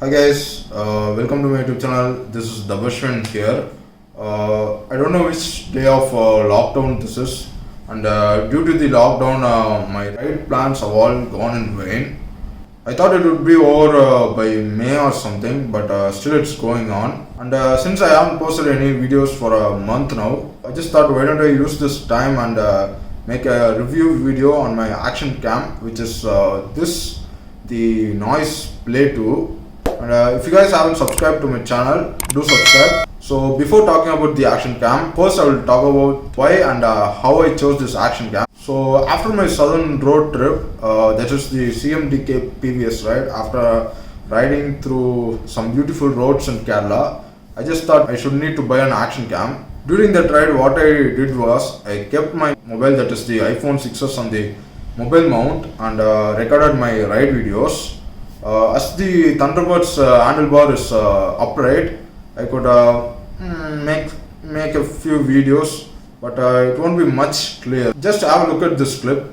Hi guys, welcome to my YouTube channel. This is Dhabaswin here. I don't know which day of lockdown this is, and due to the lockdown, my ride plans have all gone in vain. I thought it would be over by May or something, but still it's going on. And since I haven't posted any videos for a month now, I just thought why don't I use this time and make a review video on my action cam, which is the Noise Play 2. And if you guys haven't subscribed to my channel, do subscribe. So before talking about the action cam, first I will talk about why and how I chose this action cam. So after my southern road trip, that is the CMDK PVS ride, after riding through some beautiful roads in Kerala, I just thought I should need to buy an action cam. During that ride, what I did was I kept my mobile, that is the iPhone 6s, on the mobile mount and recorded my ride videos. As the Thunderbird's handlebar is upright, I could make a few videos, but it won't be much clear. Just have a look at this clip.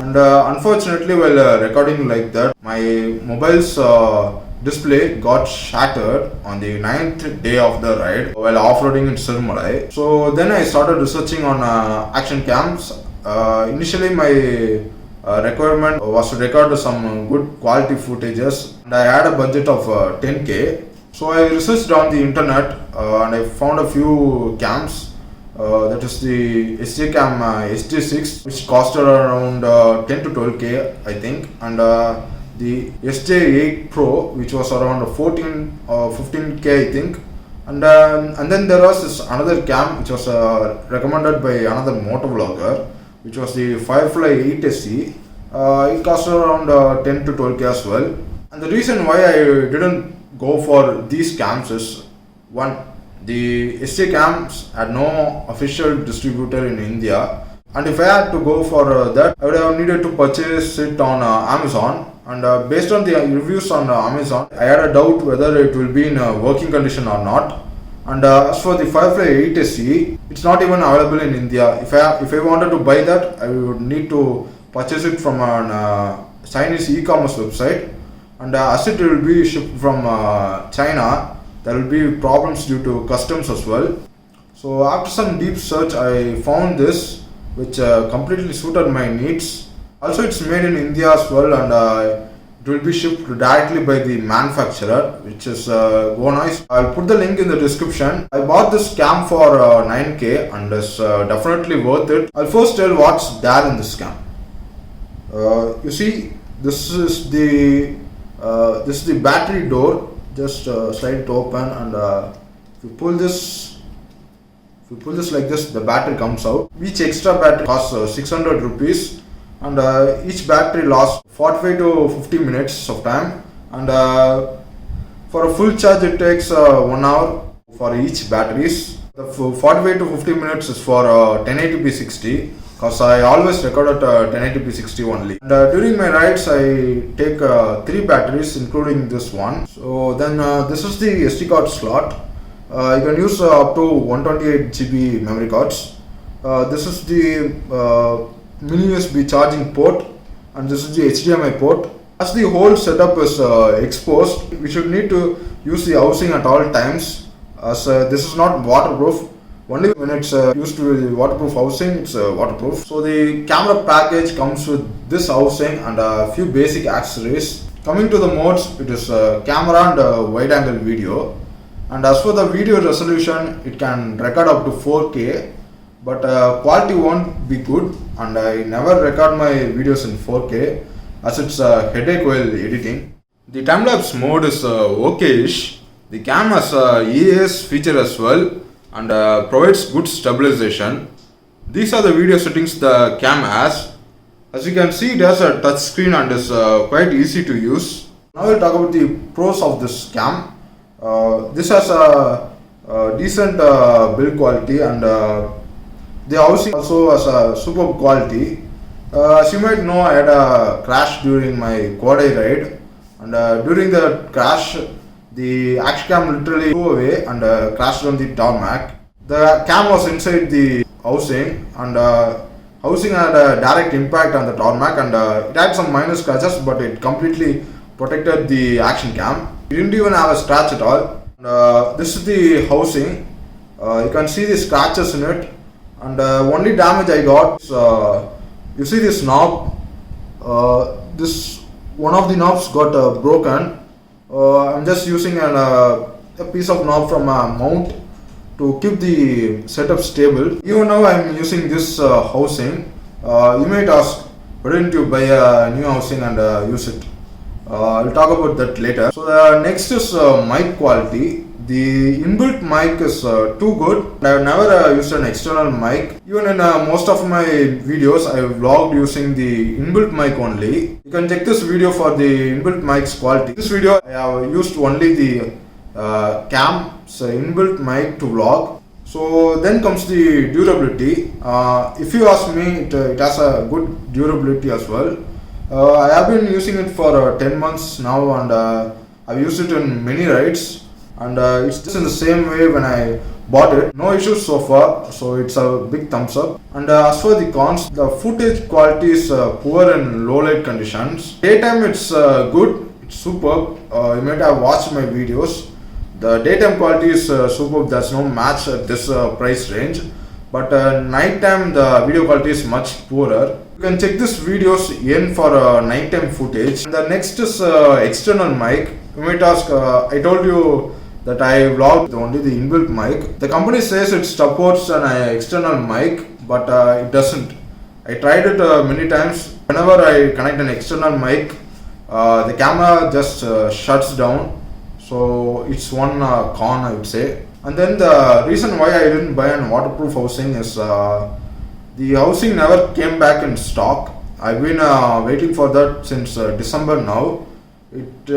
And unfortunately, while recording like that, my mobile's display got shattered on the 9th day of the ride while off-roading in Sirmalai. So then I started researching on action cams. Initially my requirement was to record some good quality footages, and I had a budget of 10k. So I researched on the internet and I found a few cams. That is the SD cam SD6, which costed around 10 to 12k I think, and the SJ8 Pro, which was around 14 or 15k I think. And then there was this another cam which was recommended by another motovlogger, which was the Firefly 8SE. It cost around 10 to 12k as well. And the reason why I didn't go for these cams is, one, the SJ cams had no official distributor in India, and if I had to go for that, I would have needed to purchase it on Amazon. And based on the reviews on Amazon, I had a doubt whether it will be in working condition or not. And as for the Firefly 8SE, it's not even available in India. If I wanted to buy that, I would need to purchase it from a Chinese e-commerce website. And as it will be shipped from China, there will be problems due to customs as well. So after some deep search, I found this, which completely suited my needs. Also, it's made in India as well, and it will be shipped directly by the manufacturer, which is Go Nice. I'll put the link in the description. I bought this cam for 9k and it's definitely worth it. I'll first tell what's there in this cam. You see, this is the battery door. Just slide it open, and if you pull this like this, the battery comes out. Each extra battery costs 600 rupees. And each battery lasts 45 to 50 minutes of time, and for a full charge it takes 1 hour for each batteries. The 45 to 50 minutes is for 1080p 60, because I always record at 1080p 60 only. And during my rides I take 3 batteries including this one. So then this is the SD card slot. You can use up to 128GB memory cards. This is the mini USB charging port, and this is the HDMI port. As the whole setup is exposed, we should need to use the housing at all times, as this is not waterproof. Only when it's used with the waterproof housing, it's waterproof. So the camera package comes with this housing and a few basic accessories. Coming to the modes, it is camera and wide angle video. And as for the video resolution, it can record up to 4K. But quality won't be good, and I never record my videos in 4K as it's a headache while editing. The time-lapse mode is okay-ish. The cam has a EAS feature as well, and provides good stabilization. These are the video settings the cam has. As you can see, it has a touch screen and is quite easy to use. Now we'll talk about the pros of this cam. This has a decent build quality, and the housing also has a superb quality. As you might know, I had a crash during my quad-eye ride, and during the crash, the action cam literally flew away and crashed on the tarmac. The cam was inside the housing, and housing had a direct impact on the tarmac, and it had some minor scratches, but it completely protected the action cam. It didn't even have a scratch at all. And, this is the housing. You can see the scratches in it, and only damage I got is, you see this knob. This one of the knobs got broken. I'm just using a piece of knob from a mount to keep the setup stable. Even now I'm using this housing. You might ask, why didn't you buy a new housing and use it? I'll talk about that later. So the next is mic quality. The inbuilt mic is too good. I've never used an external mic. Even in most of my videos, I've vlogged using the inbuilt mic only. You can check this video for the inbuilt mic's quality. This video I have used only the cam's inbuilt mic to vlog. So then comes the durability. If you ask me, it has a good durability as well. I have been using it for 10 months now, and I've used it in many rides. And it's just in the same way when I bought it. No issues so far, so it's a big thumbs up. And as for the cons, the footage quality is poor in low light conditions. Daytime it's good, it's superb. You might have watched my videos. The daytime quality is superb, there's no match at this price range. But nighttime the video quality is much poorer. You can check this videos in for nighttime footage. And the next is external mic. You might ask, I told you that I vlogged only the inbuilt mic. The company says it supports an external mic, but it doesn't. I tried it many times. Whenever I connect an external mic, the camera just shuts down. So it's one con, I would say. And then the reason why I didn't buy an waterproof housing is the housing never came back in stock. I've been waiting for that since December now. It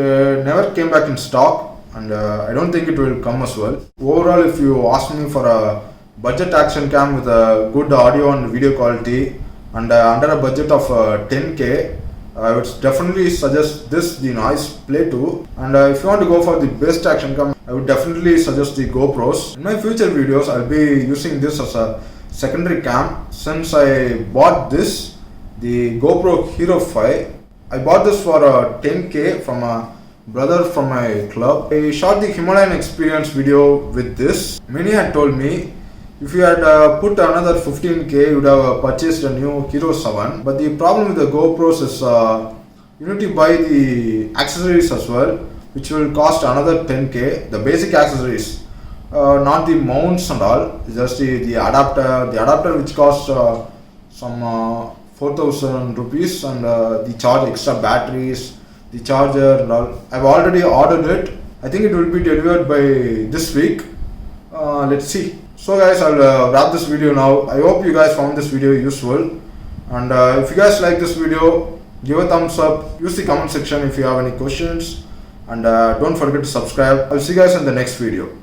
never came back in stock, and I don't think it will come as well. Overall, if you ask me for a budget action cam with a good audio and video quality and under a budget of 10k, I would definitely suggest this, the Noise Play 2. And if you want to go for the best action cam, I would definitely suggest the GoPros. In my future videos, I'll be using this as a secondary cam. Since I bought this, the GoPro Hero 5, I bought this for 10k from a brother from my club. I shot the Himalayan experience video with this. Many had told me, if you had put another 15k, you would have purchased a new Hero 7. But the problem with the GoPros is you need to buy the accessories as well, which will cost another 10k. The basic accessories, not the mounts and all, just the adapter. The adapter which costs some 4,000 rupees, and the charge, extra batteries, the charger and all. I've already ordered it. I think it will be delivered by this week. Let's see. So guys, I'll wrap this video now. I hope you guys found this video useful, and if you guys like this video, give a thumbs up. Use the comment section if you have any questions, and don't forget to subscribe. I'll see you guys in the next video.